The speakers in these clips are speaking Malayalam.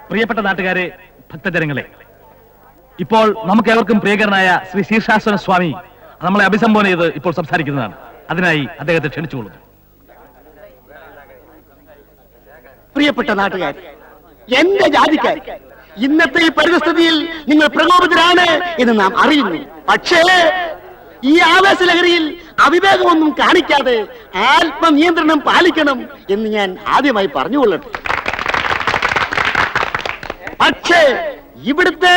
പ്രിയപ്പെട്ട നാട്ടുകാരെ, ഭക്തജനങ്ങളെ, ഇപ്പോൾ നമുക്ക് ഏവർക്കും പ്രിയകരനായ ശ്രീ ശീർഷാശ്വര സ്വാമി നമ്മളെ അഭിസംബോധന ചെയ്ത് ഇപ്പോൾ സംസാരിക്കുന്നതാണ്. അതിനായി അദ്ദേഹത്തെ ക്ഷണിച്ചുകൊള്ളുന്നു. പ്രിയപ്പെട്ട നാട്ടുകാർ, എന്റെ ജാതിക്കാർ, ഇന്നത്തെ ഈ പരിസ്ഥിതിയിൽ നിങ്ങൾ പ്രകോപിതരാണ് എന്ന് നാം അറിയുന്നു. പക്ഷേ ഈ ആവേശലഹരിയിൽ അവിവേകമൊന്നും കാണിക്കാതെ ആത്മനിയന്ത്രണം പാലിക്കണം എന്ന് ഞാൻ ആദ്യമായി പറഞ്ഞുകൊള്ളട്ടെ. പക്ഷേ ഇവിടുത്തെ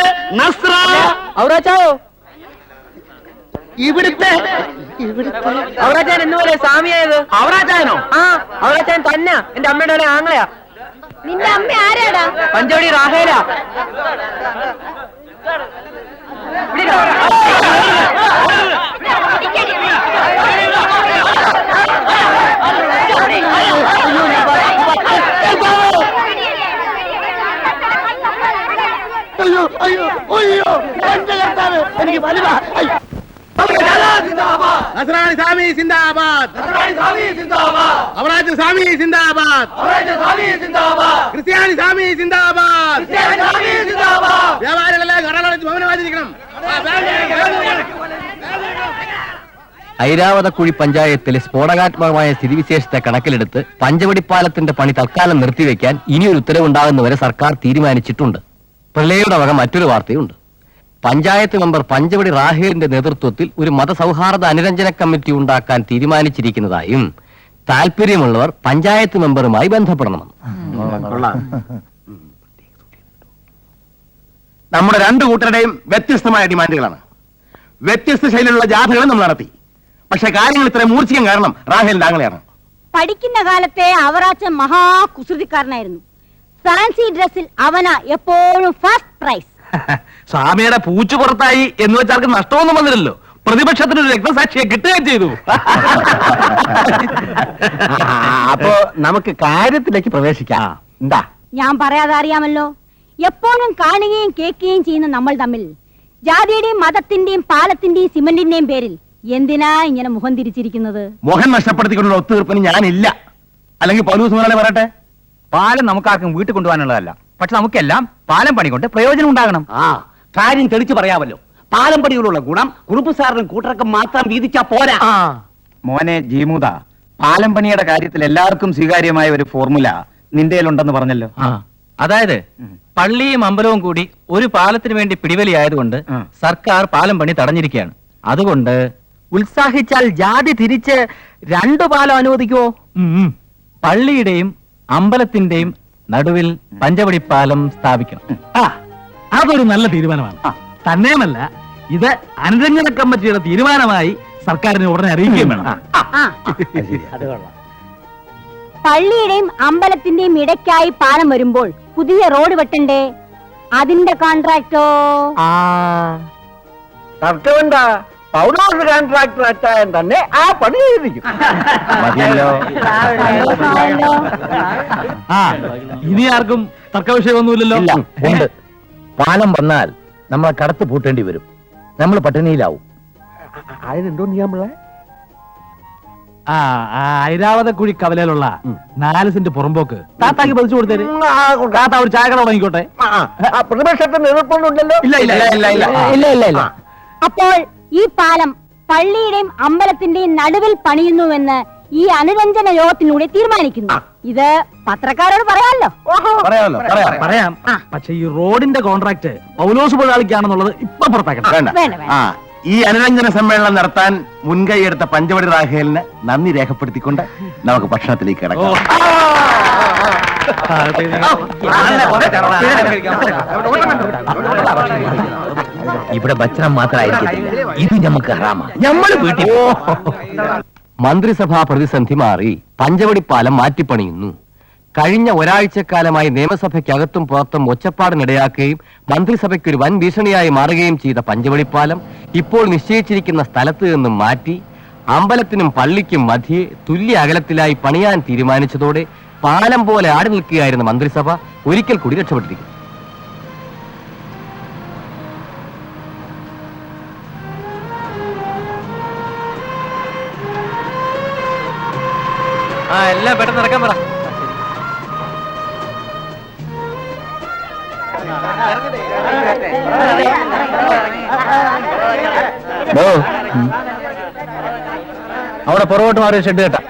ഔറാച്ചാൻ എന്നുപോലെ സ്വാമിയായത്? ഔറാച്ചാനോ? ആ, ഔറാച്ചാൻ തന്നെ. എന്റെ അമ്മയുടെ ആങ്ങളയാ. നിന്റെ അമ്മ ആരാടാ? പഞ്ചവടി റാഹേല. അയ്യോ അയ്യോ അയ്യോ, എനിക്ക് വലിയ നസ്രാണി സ്വാമി സിന്ദാബാദ്, അവറാജ് സ്വാമി സിന്ദാബാദ്, ക്രിസ്ത്യാനി സ്വാമി സിന്ദാബാദ്. വ്യാപാരികളെ കടകളടച്ച് മൗനവാതിരിക്കണം. ഐരാവതക്കുഴി പഞ്ചായത്തിലെ സ്ഫോടകാത്മകമായ സ്ഥിതിവിശേഷത്തെ കണക്കിലെടുത്ത് പഞ്ചവടിപ്പാലത്തിന്റെ പണി തൽക്കാലം നിർത്തിവെക്കാൻ ഇനിയൊരു ഉത്തരവുണ്ടാകുന്നവരെ സർക്കാർ തീരുമാനിച്ചിട്ടുണ്ട്. പ്രളയയുടെ വക മറ്റൊരു വാർത്തയുണ്ട്. പഞ്ചായത്ത് മെമ്പർ പഞ്ചവടി റാഹേലിന്റെ നേതൃത്വത്തിൽ ഒരു മതസൗഹാർദ്ദ അനുരഞ്ജന കമ്മിറ്റി ഉണ്ടാക്കാൻ തീരുമാനിച്ചിരിക്കുന്നതായും താല്പര്യമുള്ളവർ പഞ്ചായത്ത് മെമ്പറുമായി ബന്ധപ്പെടണമെന്ന്. നമ്മുടെ രണ്ടു കൂട്ടരുടെയും വ്യത്യസ്തമായ ഡിമാൻഡുകളാണ്. വ്യത്യസ്ത ശൈലിയിലുള്ള ജാഥകൾ നമ്മൾ നടത്തി. പക്ഷെ കാര്യങ്ങൾ ഇത്രയും മൂർച്ഛിക്കാൻ കാരണം റാഹേലിന്റെ ആങ്ങളെയാണ്. പഠിക്കുന്ന കാലത്തെ അവറാച്ചൻ മഹാകുസൃതിക്കാരനായിരുന്നു. ഫാൻസി ഡ്രസ്സിൽ അവനാ എപ്പോഴും ഫസ്റ്റ് പ്രൈസ്. സ്വാമിയുടെ പൂച്ചു പുറത്തായി എന്ന് വെച്ചാർക്ക് നഷ്ടമൊന്നും വന്നില്ലല്ലോ. പ്രതിപക്ഷത്തിനൊരു രക്തസാക്ഷിയെ കിട്ടുകയും ചെയ്തു. അപ്പോ നമുക്ക് കാര്യത്തിലേക്ക് പ്രവേശിക്കാം. എന്താ? ഞാൻ പറയാതെ അറിയാമല്ലോ, എപ്പോഴും കാണുകയും കേൾക്കുകയും ചെയ്യുന്ന നമ്മൾ തമ്മിൽ ജാതിയുടെയും മതത്തിന്റെയും പാലത്തിന്റെയും സിമന്റിന്റെയും പേരിൽ എന്തിനാ ഇങ്ങനെ മുഖം തിരിച്ചിരിക്കുന്നത്? മുഖം നഷ്ടപ്പെടുത്തിക്കൊണ്ടുള്ള ഒത്തുതീർപ്പിന് ഞാനില്ല. അല്ലെങ്കിൽ പൗലൂസ് മുതലാളി പറയട്ടെ. പാലം നമുക്കാർക്കും വീട്ടിൽ കൊണ്ടുപോകാനുള്ളതല്ല. പക്ഷെ നമുക്കെല്ലാം പാലം പണി കൊണ്ട് പ്രയോജനം ഉണ്ടാകണം. കാര്യം തെളിച്ചു പറയാമല്ലോ. പാലം പണികളുള്ള ഗുണം കുറുപ്പ് സാറിനും കൂട്ടർക്കും മാത്രം വീതിച്ചാ പോരാ. മോനെ ജീമൂത, പാലം പണിയുടെ കാര്യത്തിൽ എല്ലാവർക്കും സ്വീകാര്യമായ ഒരു ഫോർമുല നിന്റെയിലുണ്ടെന്ന് പറഞ്ഞല്ലോ. അതായത് പള്ളിയും അമ്പലവും കൂടി ഒരു പാലത്തിന് വേണ്ടി പിടിവലിയായതുകൊണ്ട് സർക്കാർ പാലം പണി തടഞ്ഞിരിക്കുകയാണ്. അതുകൊണ്ട് ഉത്സാഹിച്ചാൽ ജാതി തിരിച്ച് 2 പാലം അനുവദിക്കുവോ? പള്ളിയുടെയും അമ്പലത്തിന്റെയും നടുവിൽ പഞ്ചവടിപ്പാലം സ്ഥാപിക്കണം. അതൊരു നല്ല തീരുമാനമാണ്. തന്നെയുമല്ല, ഇത് അനുരഞ്ജന കമ്മിറ്റിയുടെ തീരുമാനമായി സർക്കാരിനെ ഉടനെ അറിയിക്കുകയും വേണം. പള്ളിയുടെയും അമ്പലത്തിന്റെയും ഇടയ്ക്കായി പാലം വരുമ്പോൾ പുതിയ റോഡ് വെട്ടണ്ടേ? അതിന്റെ കോൺട്രാക്ടോ? തർക്കമുണ്ട. പൗലോസ് കോൺട്രാക്ടർ അച്ചായൻ തന്നെ ആ പണി ചെയ്തിരിക്കും. ഇനി ആർക്കും തർക്ക വിഷയമൊന്നുമില്ലല്ലോ. ഉണ്ട്. പാലം വന്നാൽ നമ്മളെ കടത്ത് പൂട്ടേണ്ടി വരും. നമ്മൾ പട്ടിണിയിലാവും. അതിനെന്തോന്ന് ചെയ്യാൻ പിള്ളേ? ഐരാവതക്കുഴി കവലയിലുള്ള 4 സെന്റ് പുറമ്പോക്ക് താത്താക്കി പതിച്ചു കൊടുത്തേര്. താത്ത ഒരു ചായക്കട തുടങ്ങിക്കോട്ടെ. പ്രതിപക്ഷത്തിന് എതിർപ്പൊന്നുമില്ലല്ലോ. ഇല്ല. അപ്പോൾ ഈ പാലം പള്ളിയുടെയും അമ്പലത്തിന്റെയും നടുവിൽ പണിയുന്നുവെന്ന് ഈ അനുരഞ്ജന യോഗത്തിലൂടെ തീരുമാനിക്കുന്നു. ഇത് പത്രക്കാരോട് പറയാമല്ലോ. പറയാം. പക്ഷെ ഈ റോഡിന്റെ കോൺട്രാക്ട് പൗലോസ് മുതലാളിക്കാണെന്നുള്ളത് ഇപ്പൊ പുറത്താക്കണം. ഈ അനുരഞ്ജന സമ്മേളനം നടത്താൻ മുൻകൈയെടുത്ത പഞ്ചവടി റാഹേലിന് നന്ദി രേഖപ്പെടുത്തിക്കൊണ്ട് നമുക്ക് ഭക്ഷണത്തിലേക്ക് കിടക്കാം. ഇവിടെ ഭക്ഷണം മാത്രമായിരിക്കത്തില്ല, ഇത് നമുക്ക് ഹറാമാണ്. നമ്മൾ വീട്ടിൽ മന്ത്രിസഭാ പ്രതിസന്ധി മാറി പഞ്ചവടിപ്പാലം മാറ്റിപ്പണിയുന്നു. കഴിഞ്ഞ ഒരാഴ്ചക്കാലമായി നിയമസഭയ്ക്കകത്തും പുറത്തും ഒച്ചപ്പാടിനിടയാക്കുകയും മന്ത്രിസഭയ്ക്ക് ഒരു വൻ ഭീഷണിയായി മാറുകയും ചെയ്ത പഞ്ചവടിപ്പാലം ഇപ്പോൾ നിശ്ചയിച്ചിരിക്കുന്ന സ്ഥലത്ത് നിന്നും മാറ്റി അമ്പലത്തിനും പള്ളിക്കും മധ്യേ തുല്യ അകലത്തിലായി പണിയാൻ തീരുമാനിച്ചതോടെ പാലം പോലെ ആടി നിൽക്കുകയായിരുന്ന മന്ത്രിസഭ ഒരിക്കൽ കൂടി രക്ഷപ്പെട്ടിരിക്കുന്നു. എല്ലാം പെട്ടെന്ന് നടക്കാൻ പറ. അവിടെ പുറകോട്ട് മാറി ഷെഡ് കേട്ടാ.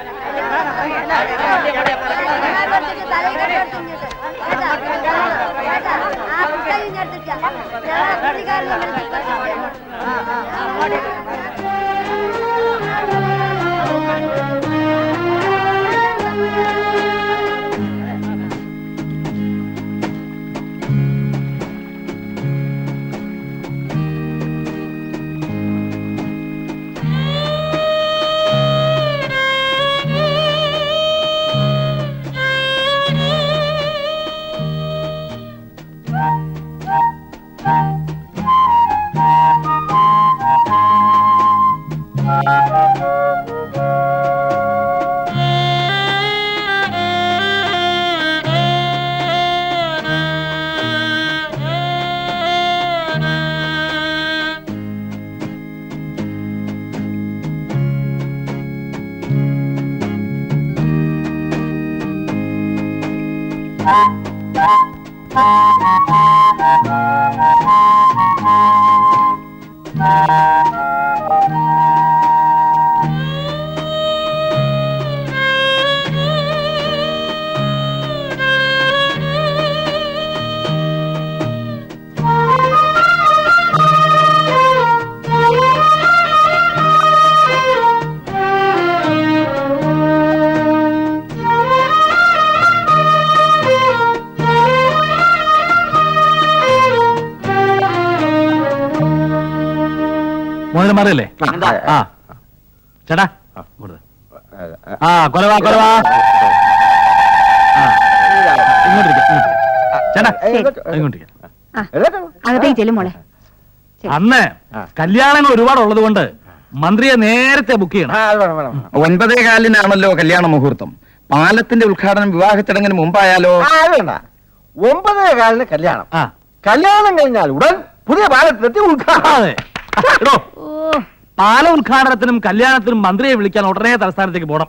മോനന്മാരല്ലേ? ആ ചേട്ടാ ആ കൊലവാ കൊലവാ ഇങ്ങോട്ടിരിക്കാം ചേട്ടാ ഇങ്ങോട്ടിരിക്കാം. അകത്തേക്ക് ചെല്ലും മോളെ. അന്ന് കല്യാണങ്ങൾ ഒരുപാടുള്ളത് കൊണ്ട് മന്ത്രിയെ നേരത്തെ ബുക്ക് ചെയ്യണം. 9:15 കല്യാണ മുഹൂർത്തം. പാലത്തിന്റെ ഉദ്ഘാടനം വിവാഹ ചടങ്ങിന് മുമ്പായാലോ? 9:15 കല്യാണം. ആ കല്യാണം കഴിഞ്ഞാൽ ഉടൻ പുതിയ പാലത്തിലെത്തി ഉദ്ഘാടനം. അതെ. എടോ, പാല ഉദ്ഘാടനത്തിനും കല്യാണത്തിനും മന്ത്രിയെ വിളിക്കാൻ ഉടനെ തലസ്ഥാനത്തേക്ക് പോകണം.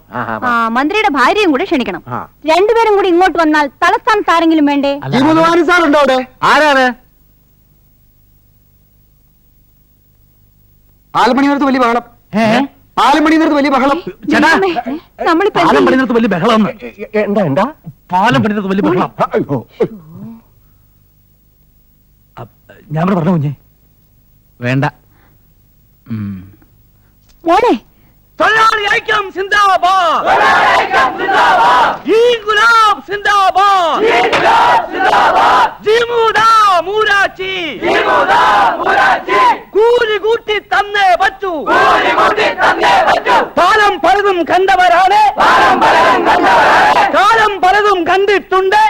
മന്ത്രിയുടെ ഭാര്യയും കൂടെ ക്ഷണിക്കണം. രണ്ടുപേരും കൂടി ഇങ്ങോട്ട് വന്നാൽ തലസ്ഥാനത്ത് ആരെങ്കിലും വേണ്ടേ? സാറുണ്ടോ അവിടെ? ആരാണ്? പാലമണിനടുത്ത് വലിയ ബഹളം. പാലമണിനടുത്ത് വലിയ ബഹളം. ചേട്ടാ നമ്മളിപ്പോ പാലം പണിനകത്ത് വലിയ ബഹളം. എന്താ എന്താ പാലം പണിനകത്ത് വലിയ ബഹളം. ഞാൻ ഇവിടെ പറഞ്ഞു കുഞ്ഞേ വേണ്ട. മോളെ തൊഴിലാളി ഐക്യം സിന്ദാബാദ്, ഇൻകുലാബ് സിന്ദാബാദ്, ജിമുദാ മൂരാച്ചി, കൂലി കൂട്ടി തന്നേ പറ്റൂ, പാലം പലതും കണ്ടവരാണ്, കാലം പലതും കണ്ടിട്ടുണ്ട്,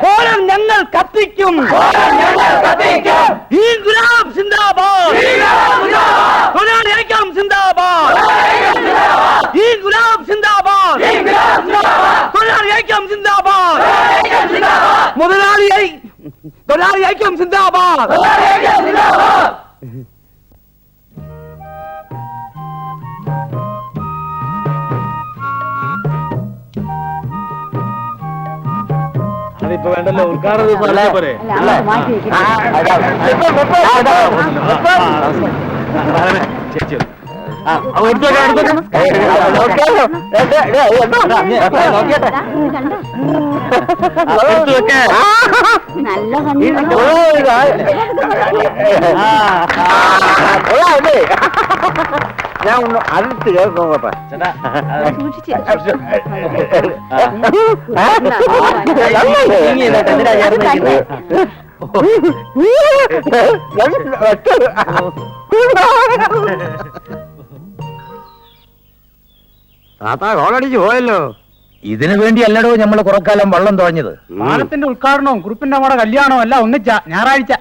കോലം ഞങ്ങൾ കത്തിക്കും, ഇൻകുലാബ് സിന്ദാബാദ്, തൊഴിലാളി ഐക്യം സിന്ദാബാദ്, ഇൻകുലാബ് സിന്ദാബാദ്, തൊഴിലാളി ഐക്യം സിന്ദാബാദ്, തൊഴിലാളി ഐക്യം സിന്ദാബാദ്. അതിപ്പോ വേണ്ടല്ലോ, ഉദ്ഘാടന ദിവസം പോലെ ചേച്ചി നല്ല ഞാൻ ഒന്ന് അടുത്ത് കേൾക്കോട്ടെ. താത്താ കോളടിച്ച് പോയല്ലോ. ഇതിനു വേണ്ടി അല്ലടോ നമ്മള് കുറക്കാലം വെള്ളം തുഴഞ്ഞത്. പാലത്തിന്റെ ഉദ്ഘാടനവും കുറുപ്പിന്റെ നമ്മുടെ കല്യാണവും എല്ലാം ഒന്നിച്ച ഞായറാഴ്ച.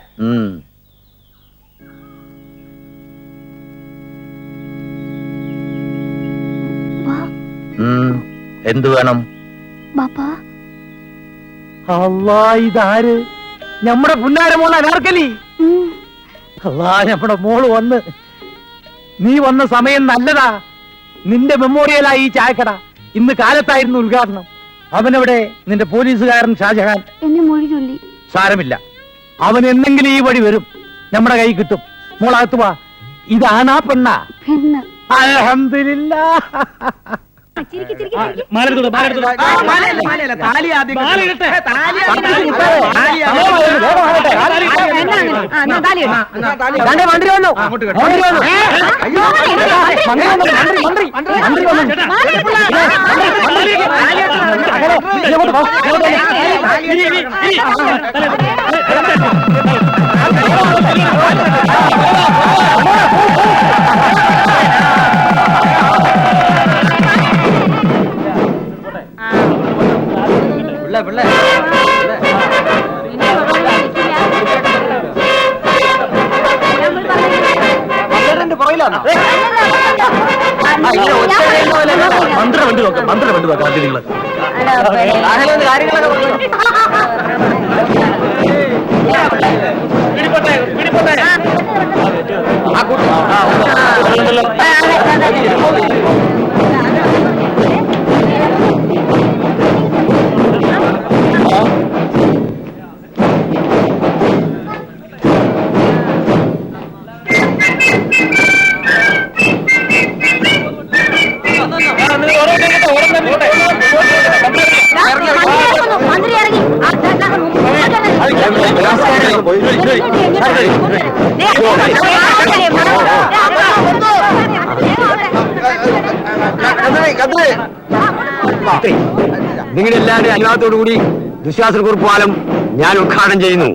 എന്തു വേണം? അല്ലാ, ഇതാര്? നമ്മുടെ പുന്നാര മോള അനാർക്കലി. അല്ലാ, നമ്മുടെ മോള് വന്ന്. നീ വന്ന സമയം നല്ലതാ. നിന്റെ മെമ്മോറിയലായി ഈ ചായക്കട. ഇന്ന് കാലത്തായിരുന്നു ഉദ്ഘാടനം. അവനവിടെ നിന്റെ പോലീസുകാരൻ ഷാജഹാൻ എന്നെ മൊഴി ചൊല്ലി. സാരമില്ല, അവൻ എന്തെങ്കിലും ഈ വഴി വരും, നമ്മുടെ കൈ കിട്ടും. മോളകത്ത് വാ. ഇതാണാ പെണ്ണ? പെണ്ണ്. അൽഹംദുലില്ലാ. ചിരിക്ക്, ചിരിക്ക്, ചിരിക്ക്. മാലെടുത്തോ, മാലെടുത്തോ. താലി ആദ്യം മാലയിടട്ടെ. എന്നാ അങ്ങനെ? ആ, എന്നാ താലി ഇട്. ദാണ്ടെ മന്ത്രി വന്നു. മന്ത്രി വന്നു. അയ്യോ, മന്ത്രി വന്നു. മന്ത്രി വന്നു. മാല ഇട്ടില്ല. ഇങ്ങോട്ട് പോ. ഇങ്ങോട്ട് വന്നേ. മന്ത്രി വണ്ടി നോക്കാം, മന്ത്രി വണ്ടി നോക്കാം അതിഥികള്. പിടിപോട്ടെ, പിടിപോട്ടെ. മന്ത്രി ഇറങ്ങി. നിങ്ങളെല്ലാവരുടെ അനുവാദത്തോടു കൂടി ദുശ്ശാസനക്കുറിപ്പ് പാലം ഞാൻ ഉദ്ഘാടനം ചെയ്യുന്നു.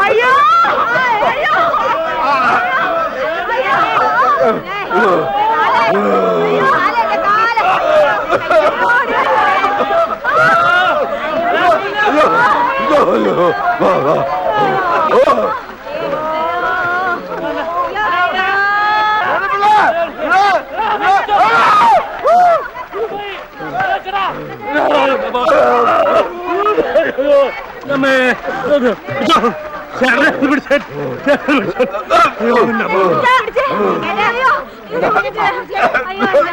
അയ്യോ, അയ്യോ, അയ്യോ,